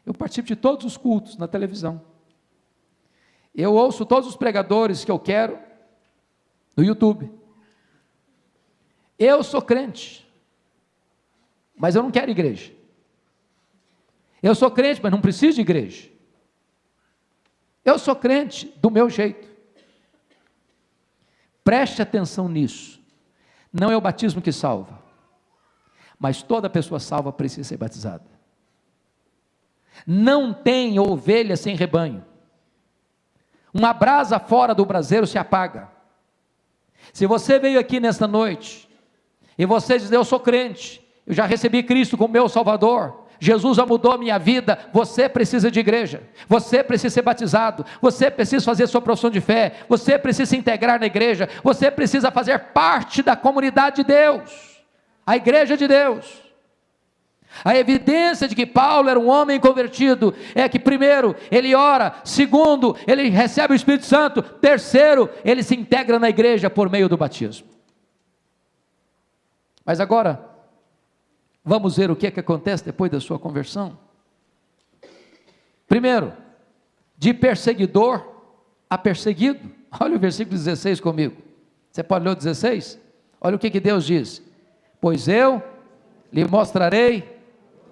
Eu participo de todos os cultos na televisão. Eu ouço todos os pregadores que eu quero no YouTube. Eu sou crente, mas eu não quero igreja. Eu sou crente, mas não preciso de igreja. Eu sou crente do meu jeito. Preste atenção nisso. Não é o batismo que salva, mas toda pessoa salva precisa ser batizada. Não tem ovelha sem rebanho. Uma brasa fora do braseiro se apaga. Se você veio aqui nesta noite, e você diz: eu sou crente, eu já recebi Cristo como meu Salvador, Jesus já mudou a minha vida, você precisa de igreja, você precisa ser batizado, você precisa fazer sua profissão de fé, você precisa se integrar na igreja, você precisa fazer parte da comunidade de Deus, a igreja de Deus. A evidência de que Paulo era um homem convertido é que, primeiro, ele ora; segundo, ele recebe o Espírito Santo; terceiro, ele se integra na igreja por meio do batismo. Mas agora, vamos ver o que é que acontece depois da sua conversão. Primeiro, de perseguidor a perseguido. Olha o versículo 16 comigo. Você pode ler o 16? Olha o que Deus diz: pois eu lhe mostrarei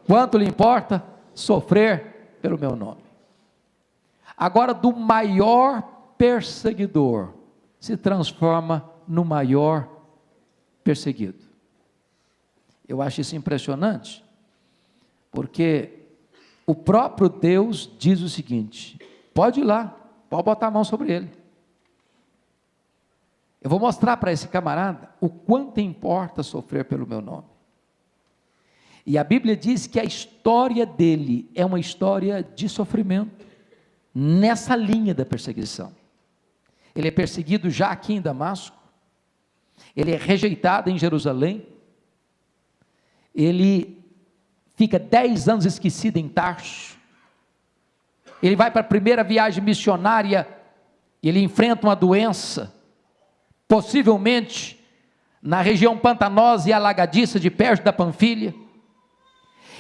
quanto lhe importa sofrer pelo meu nome. Agora, do maior perseguidor, se transforma no maior perseguido. Eu acho isso impressionante, porque o próprio Deus diz o seguinte: pode ir lá, pode botar a mão sobre ele. Eu vou mostrar para esse camarada o quanto importa sofrer pelo meu nome. E a Bíblia diz que a história dele é uma história de sofrimento, nessa linha da perseguição. Ele é perseguido já aqui em Damasco, ele é rejeitado em Jerusalém, ele fica 10 anos esquecido em Tarso, ele vai para a primeira viagem missionária, ele enfrenta uma doença, possivelmente na região pantanosa e alagadiça de Perge da Panfilha.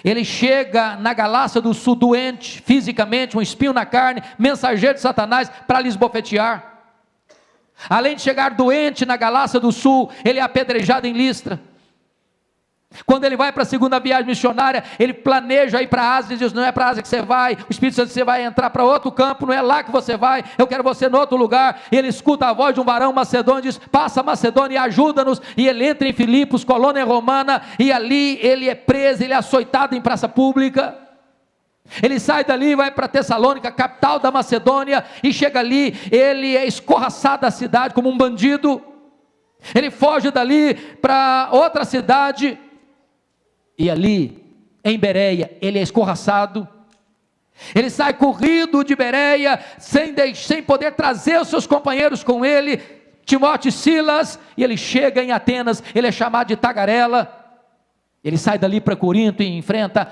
Ele chega na Galácia do Sul doente, fisicamente, um espinho na carne, mensageiro de Satanás para lhe esbofetear. Além de chegar doente na Galácia do Sul, ele é apedrejado em Listra. Quando ele vai para a segunda viagem missionária, ele planeja ir para a Ásia, e diz: não é para a Ásia que você vai, o Espírito Santo, você vai entrar para outro campo, não é lá que você vai, eu quero você em outro lugar. E ele escuta a voz de um varão macedônio, diz: passa a Macedônia e ajuda-nos. E ele entra em Filipos, colônia romana, e ali ele é preso, ele é açoitado em praça pública. Ele sai dali e vai para Tessalônica, capital da Macedônia, e chega ali, ele é escorraçado da cidade como um bandido. Ele foge dali para outra cidade, e ali, em Bereia, ele é escorraçado. Ele sai corrido de Bereia, sem poder trazer os seus companheiros com ele, Timóteo e Silas, e ele chega em Atenas, ele é chamado de tagarela. Ele sai dali para Corinto e enfrenta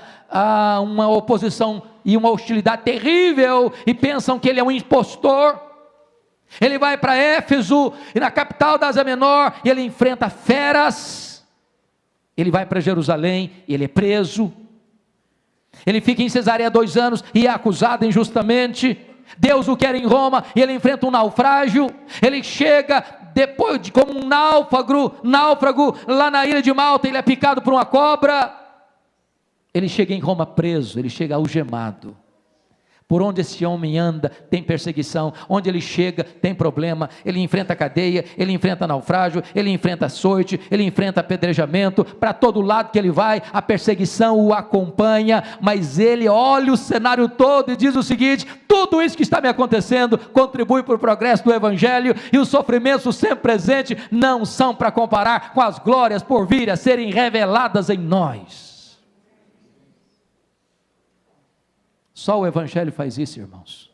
uma oposição e uma hostilidade terrível, e pensam que ele é um impostor. Ele vai para Éfeso, e na capital da Ásia Menor, e ele enfrenta feras. Ele vai para Jerusalém, ele é preso. Ele fica em Cesareia 2 anos e é acusado injustamente. Deus o quer em Roma e ele enfrenta um naufrágio. Ele chega depois de como um náufrago lá na ilha de Malta. Ele é picado por uma cobra. Ele chega em Roma preso, ele chega algemado. Por onde esse homem anda, tem perseguição. Onde ele chega, tem problema. Ele enfrenta cadeia, ele enfrenta naufrágio, ele enfrenta açoite, ele enfrenta apedrejamento. Para todo lado que ele vai, a perseguição o acompanha. Mas ele olha o cenário todo e diz o seguinte: tudo isso que está me acontecendo contribui para o progresso do Evangelho. E os sofrimentos sempre presentes não são para comparar com as glórias por vir a serem reveladas em nós. Só o Evangelho faz isso, irmãos.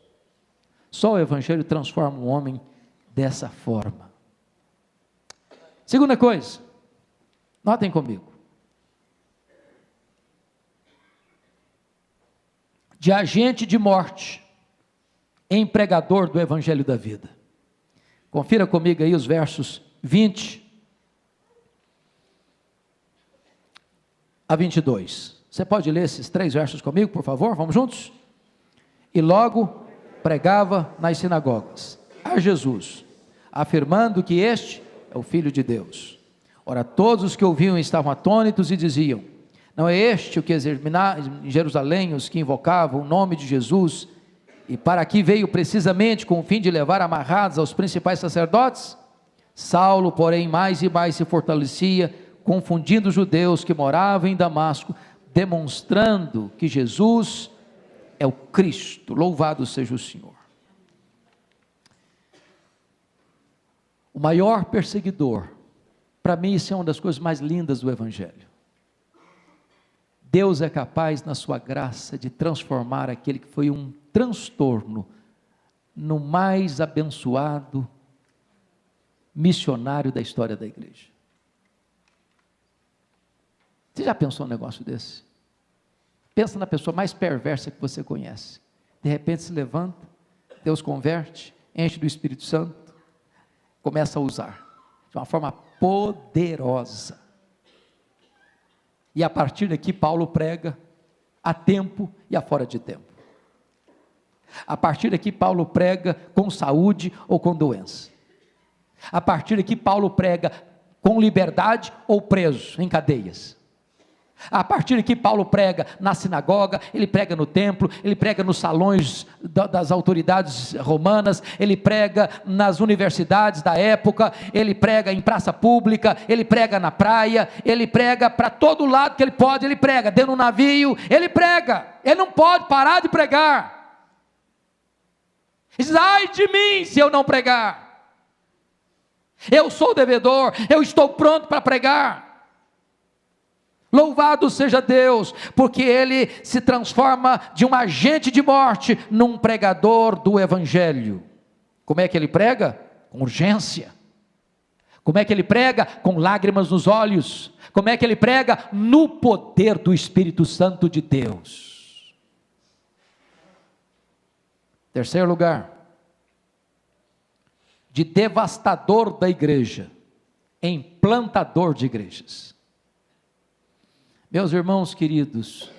Só o Evangelho transforma um homem dessa forma. Segunda coisa, notem comigo. De agente de morte, empregador do Evangelho da vida. Confira comigo aí os versos 20 a 22. Você pode ler esses 3 versos comigo, por favor? Vamos juntos? E logo pregava nas sinagogas a Jesus, afirmando que este é o Filho de Deus. Ora, todos os que ouviam estavam atônitos e diziam: não é este o que exterminava em Jerusalém os que invocavam o nome de Jesus, e para aqui veio precisamente com o fim de levar amarrados aos principais sacerdotes? Saulo, porém, mais e mais se fortalecia, confundindo os judeus que moravam em Damasco, demonstrando que Jesus é o Cristo. Louvado seja o Senhor. O maior perseguidor, para mim isso é uma das coisas mais lindas do Evangelho. Deus é capaz, na sua graça, de transformar aquele que foi um transtorno, no mais abençoado missionário da história da igreja. Você já pensou num negócio desse? Pensa na pessoa mais perversa que você conhece. De repente se levanta, Deus converte, enche do Espírito Santo, começa a usar de uma forma poderosa. E a partir daqui Paulo prega a tempo e a fora de tempo. A partir daqui Paulo prega com saúde ou com doença. A partir daqui Paulo prega com liberdade ou preso em cadeias. A partir daqui Paulo prega na sinagoga, ele prega no templo, ele prega nos salões das autoridades romanas, ele prega nas universidades da época, ele prega em praça pública, ele prega na praia, ele prega para todo lado que ele pode, ele prega, dentro do navio, ele prega, ele não pode parar de pregar. Ele diz: ai de mim se eu não pregar, eu sou devedor, eu estou pronto para pregar. Louvado seja Deus, porque ele se transforma de um agente de morte num pregador do Evangelho. Como é que ele prega? Com urgência. Como é que ele prega? Com lágrimas nos olhos. Como é que ele prega? No poder do Espírito Santo de Deus. Terceiro lugar, de devastador da igreja, implantador de igrejas. Meus irmãos queridos,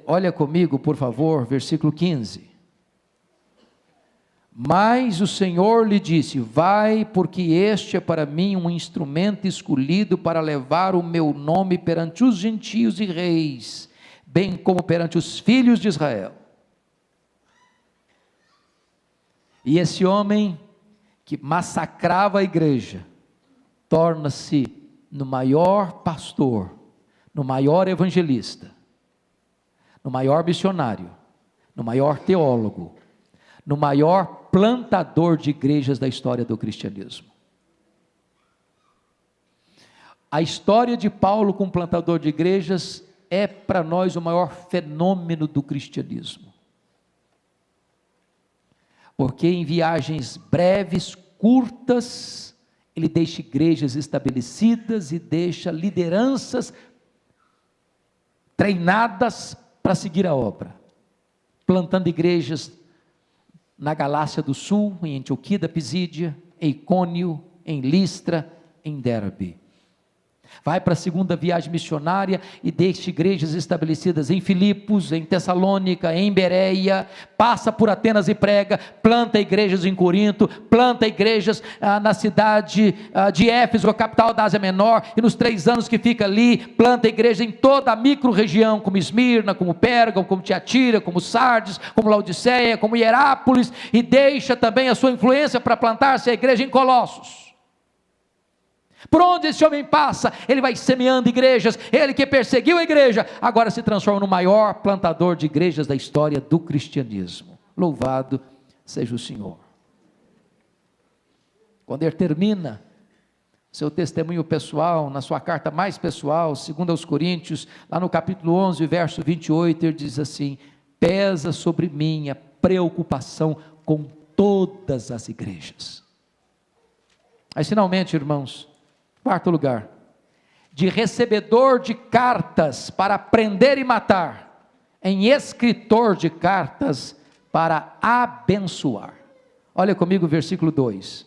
olha comigo por favor, versículo 15. Mas o Senhor lhe disse: vai, porque este é para mim um instrumento escolhido para levar o meu nome perante os gentios e reis, bem como perante os filhos de Israel. E esse homem que massacrava a igreja, torna-se no maior pastor, no maior evangelista, no maior missionário, no maior teólogo, no maior plantador de igrejas da história do cristianismo. A história de Paulo como plantador de igrejas é para nós o maior fenômeno do cristianismo. Porque em viagens breves, curtas, ele deixa igrejas estabelecidas e deixa lideranças treinadas para seguir a obra, plantando igrejas na Galácia do Sul, em Antioquia da Pisídia, em Icônio, em Listra, em Derbe. Vai para a segunda viagem missionária e deixa igrejas estabelecidas em Filipos, em Tessalônica, em Bereia, passa por Atenas e prega, planta igrejas em Corinto, planta igrejas na cidade de Éfeso, a capital da Ásia Menor, e nos 3 anos que fica ali, planta igreja em toda a micro-região, como Esmirna, como Pérgamo, como Tiatira, como Sardes, como Laodiceia, como Hierápolis, e deixa também a sua influência para plantar-se a igreja em Colossos. Por onde esse homem passa, ele vai semeando igrejas. Ele que perseguiu a igreja, agora se transforma no maior plantador de igrejas da história do cristianismo. Louvado seja o Senhor. Quando ele termina seu testemunho pessoal, na sua carta mais pessoal, segundo aos Coríntios, lá no capítulo 11, verso 28, ele diz assim: pesa sobre mim a preocupação com todas as igrejas. Mas finalmente, irmãos, 4º lugar, de recebedor de cartas para prender e matar, em escritor de cartas para abençoar. Olha comigo o versículo 2.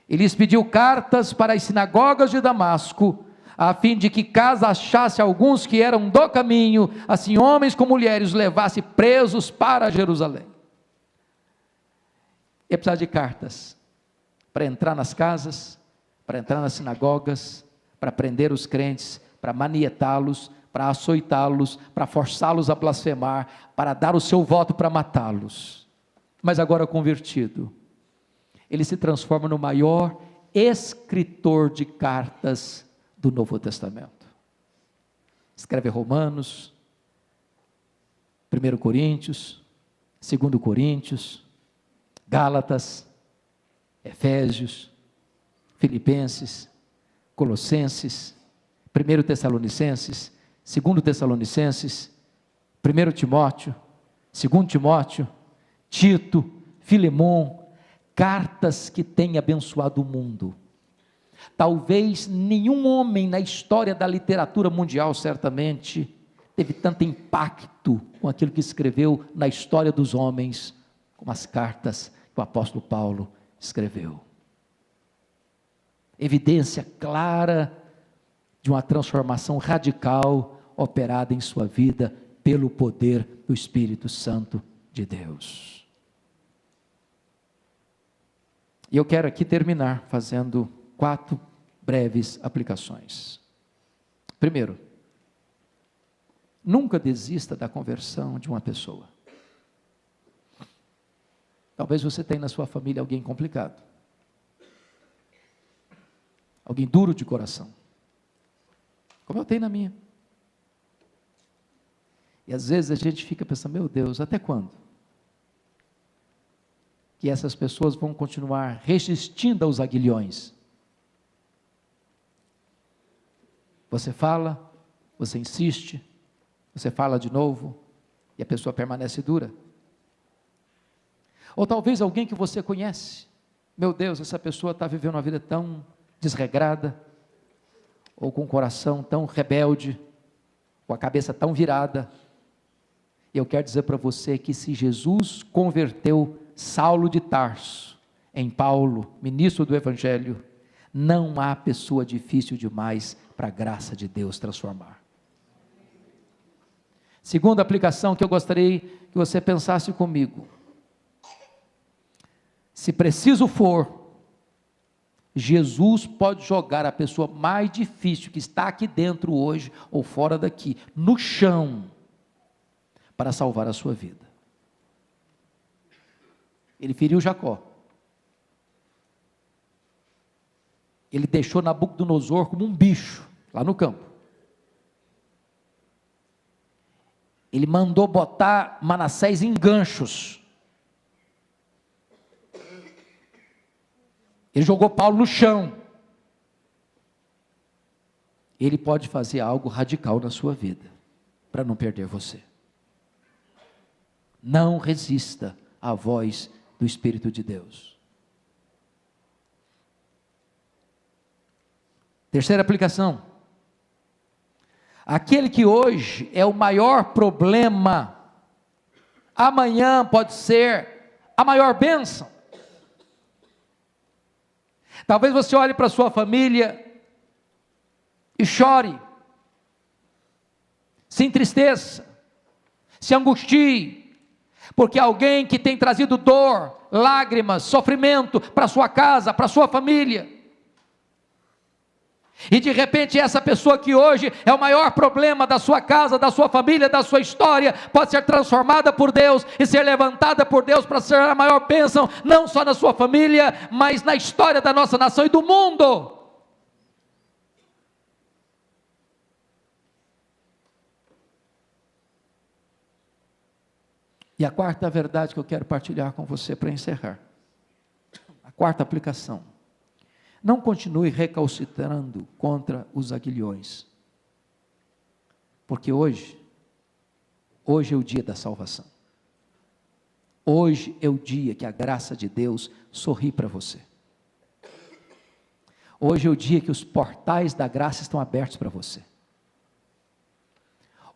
Ele lhes pediu cartas para as sinagogas de Damasco, a fim de que, caso achasse alguns que eram do caminho, assim homens como mulheres, os levasse presos para Jerusalém. Ele precisava de cartas para entrar nas casas, para entrar nas sinagogas, para prender os crentes, para manietá-los, para açoitá-los, para forçá-los a blasfemar, para dar o seu voto para matá-los. Mas agora convertido, ele se transforma no maior escritor de cartas do Novo Testamento. Escreve Romanos, 1 Coríntios, 2 Coríntios, Gálatas, Efésios, Filipenses, Colossenses, 1 Tessalonicenses, 2 Tessalonicenses, 1 Timóteo, 2 Timóteo, Tito, Filemão, cartas que têm abençoado o mundo. Talvez nenhum homem na história da literatura mundial, certamente, teve tanto impacto com aquilo que escreveu na história dos homens, como as cartas que o apóstolo Paulo escreveu. Evidência clara de uma transformação radical operada em sua vida pelo poder do Espírito Santo de Deus. E eu quero aqui terminar fazendo 4 breves aplicações. Primeiro, nunca desista da conversão de uma pessoa. Talvez você tenha na sua família alguém complicado, alguém duro de coração, como eu tenho na minha. E às vezes a gente fica pensando: meu Deus, até quando que essas pessoas vão continuar resistindo aos aguilhões? Você fala, você insiste, você fala de novo, e a pessoa permanece dura. Ou talvez alguém que você conhece: meu Deus, essa pessoa está vivendo uma vida tão desregrada, ou com o coração tão rebelde, com a cabeça tão virada. E eu quero dizer para você que se Jesus converteu Saulo de Tarso em Paulo, ministro do Evangelho, não há pessoa difícil demais para a graça de Deus transformar. Segunda aplicação que eu gostaria que você pensasse comigo: se preciso for, Jesus pode jogar a pessoa mais difícil que está aqui dentro hoje, ou fora daqui, no chão, para salvar a sua vida. Ele feriu Jacó. Ele deixou Nabucodonosor como um bicho, lá no campo. Ele mandou botar Manassés em ganchos. Ele jogou Paulo no chão. Ele pode fazer algo radical na sua vida, para não perder você. Não resista à voz do Espírito de Deus. Terceira aplicação: aquele que hoje é o maior problema, amanhã pode ser a maior bênção. Talvez você olhe para a sua família e chore, se entristeça, se angustie, porque alguém que tem trazido dor, lágrimas, sofrimento para sua casa, para sua família, e de repente essa pessoa que hoje é o maior problema da sua casa, da sua família, da sua história, pode ser transformada por Deus e ser levantada por Deus para ser a maior bênção, não só na sua família, mas na história da nossa nação e do mundo. E a quarta verdade que eu quero partilhar com você para encerrar, a quarta aplicação: não continue recalcitrando contra os aguilhões, porque hoje é o dia da salvação, hoje é o dia que a graça de Deus sorri para você, hoje é o dia que os portais da graça estão abertos para você,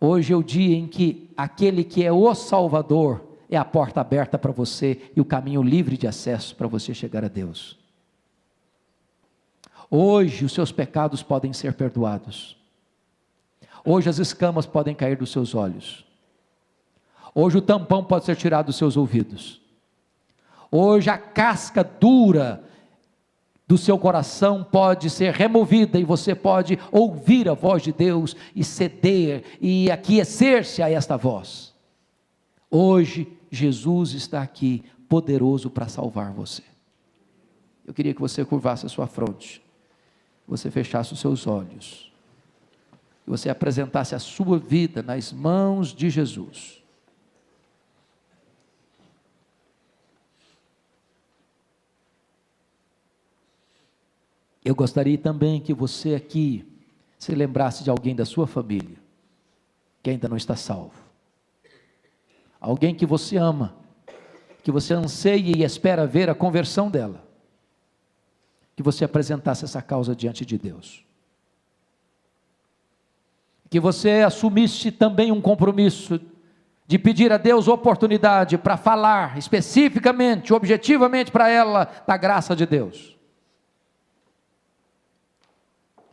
hoje é o dia em que aquele que é o Salvador é a porta aberta para você e o caminho livre de acesso para você chegar a Deus. Hoje os seus pecados podem ser perdoados, hoje as escamas podem cair dos seus olhos, hoje o tampão pode ser tirado dos seus ouvidos, hoje a casca dura do seu coração pode ser removida e você pode ouvir a voz de Deus e ceder e aquecer-se a esta voz. Hoje Jesus está aqui, poderoso para salvar você. Eu queria que você curvasse a sua fronte, você fechasse os seus olhos, que você apresentasse a sua vida nas mãos de Jesus. Eu gostaria também que você aqui se lembrasse de alguém da sua família, que ainda não está salvo, alguém que você ama, que você anseia e espera ver a conversão dela, que você apresentasse essa causa diante de Deus, que você assumisse também um compromisso de pedir a Deus oportunidade para falar especificamente, objetivamente para ela da graça de Deus,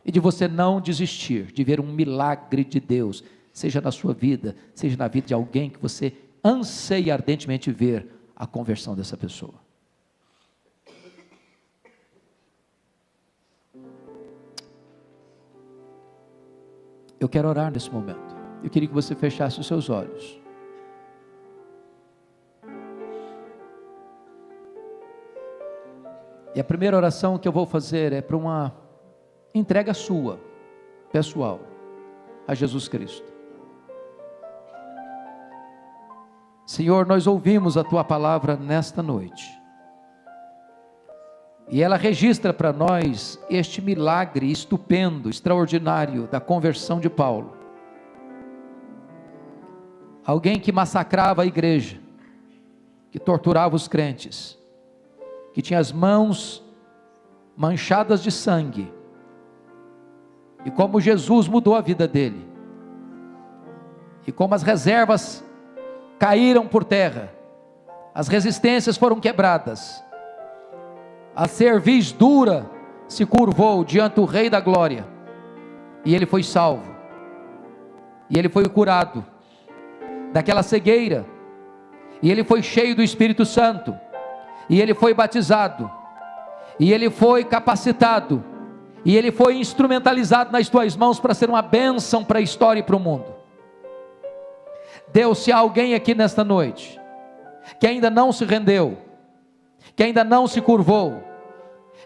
e de você não desistir de ver um milagre de Deus, seja na sua vida, seja na vida de alguém que você anseia ardentemente ver a conversão dessa pessoa. Eu quero orar nesse momento. Eu queria que você fechasse os seus olhos. E a primeira oração que eu vou fazer é para uma entrega sua, pessoal, a Jesus Cristo. Senhor, nós ouvimos a Tua palavra nesta noite, e ela registra para nós este milagre estupendo, extraordinário, da conversão de Paulo. Alguém que massacrava a igreja, que torturava os crentes, que tinha as mãos manchadas de sangue, e como Jesus mudou a vida dele, e como as reservas caíram por terra, as resistências foram quebradas, a cerviz dura se curvou diante do Rei da Glória, e ele foi salvo, e ele foi curado daquela cegueira, e ele foi cheio do Espírito Santo, e ele foi batizado, e ele foi capacitado, e ele foi instrumentalizado nas tuas mãos para ser uma bênção para a história e para o mundo. Deus, se há alguém aqui nesta noite que ainda não se rendeu, que ainda não se curvou,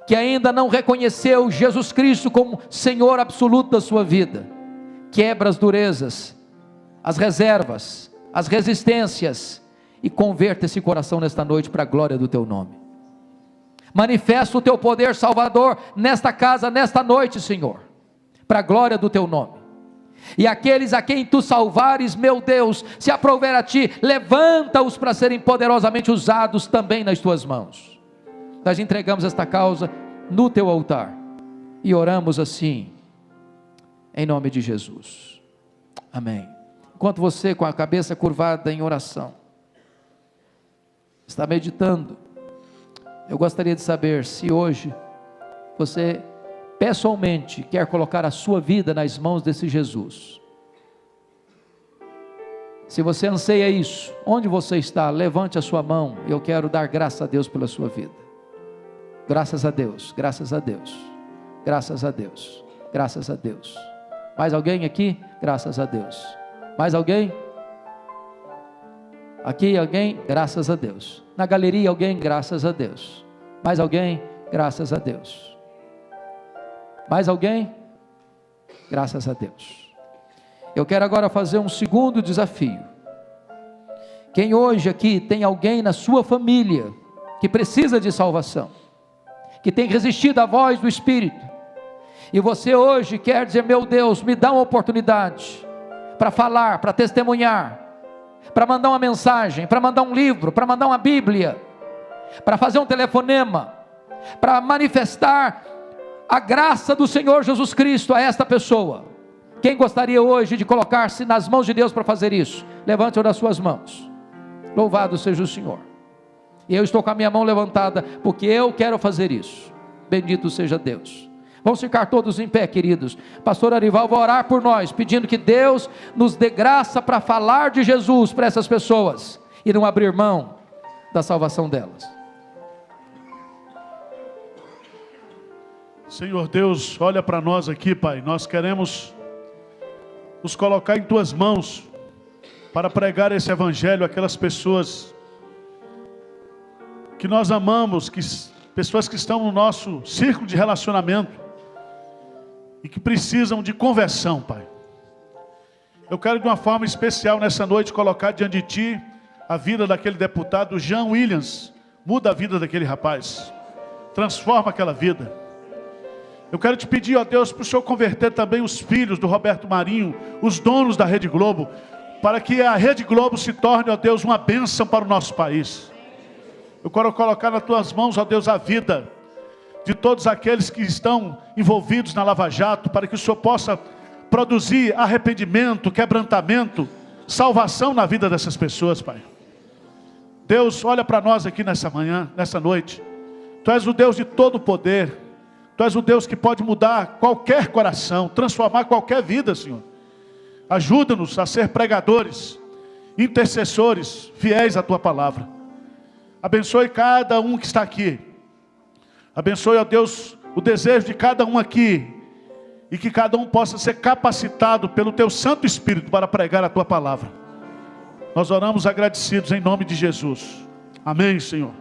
que ainda não reconheceu Jesus Cristo como Senhor absoluto da sua vida, quebra as durezas, as reservas, as resistências, e converta esse coração nesta noite para a glória do teu nome. Manifesta o teu poder salvador nesta casa, nesta noite, Senhor, para a glória do teu nome. E aqueles a quem tu salvares, meu Deus, se aprouver a ti, levanta-os para serem poderosamente usados também nas tuas mãos. Nós entregamos esta causa no teu altar e oramos assim, em nome de Jesus. Amém. Enquanto você, com a cabeça curvada em oração, está meditando, eu gostaria de saber se hoje você pessoalmente quer colocar a sua vida nas mãos desse Jesus. Se você anseia isso, onde você está, levante a sua mão. Eu quero dar graças a Deus pela sua vida. Graças a Deus, graças a Deus, graças a Deus, graças a Deus. Mais alguém aqui? Graças a Deus. Mais alguém? Aqui alguém? Graças a Deus. Na galeria alguém? Graças a Deus. Mais alguém? Graças a Deus. Mais alguém? Graças a Deus. Eu quero agora fazer um segundo desafio. Quem hoje aqui tem alguém na sua família que precisa de salvação, que tem resistido à voz do Espírito, e você hoje quer dizer: meu Deus, me dá uma oportunidade para falar, para testemunhar, para mandar uma mensagem, para mandar um livro, para mandar uma Bíblia, para fazer um telefonema, para manifestar a graça do Senhor Jesus Cristo a esta pessoa. Quem gostaria hoje de colocar-se nas mãos de Deus para fazer isso? Levante uma das suas mãos. Louvado seja o Senhor. E eu estou com a minha mão levantada, porque eu quero fazer isso. Bendito seja Deus. Vamos ficar todos em pé, queridos. Pastor Arival vai orar por nós, pedindo que Deus nos dê graça para falar de Jesus para essas pessoas, e não abrir mão da salvação delas. Senhor Deus, olha para nós aqui, Pai. Nós queremos nos colocar em Tuas mãos para pregar esse Evangelho àquelas pessoas que nós amamos, pessoas que estão no nosso círculo de relacionamento e que precisam de conversão, Pai. Eu quero de uma forma especial nessa noite colocar diante de Ti a vida daquele deputado Jean Williams. Muda a vida daquele rapaz, transforma aquela vida. Eu quero te pedir, ó Deus, para o Senhor converter também os filhos do Roberto Marinho, os donos da Rede Globo, para que a Rede Globo se torne, ó Deus, uma bênção para o nosso país. Eu quero colocar nas Tuas mãos, ó Deus, a vida de todos aqueles que estão envolvidos na Lava Jato, para que o Senhor possa produzir arrependimento, quebrantamento, salvação na vida dessas pessoas, Pai. Deus, olha para nós aqui nessa manhã, nessa noite. Tu és o Deus de todo poder. Tu és o Deus que pode mudar qualquer coração, transformar qualquer vida, Senhor. Ajuda-nos a ser pregadores, intercessores, fiéis à Tua palavra. Abençoe cada um que está aqui. Abençoe, ó Deus, o desejo de cada um aqui, e que cada um possa ser capacitado pelo Teu Santo Espírito para pregar a Tua palavra. Nós oramos agradecidos em nome de Jesus. Amém, Senhor.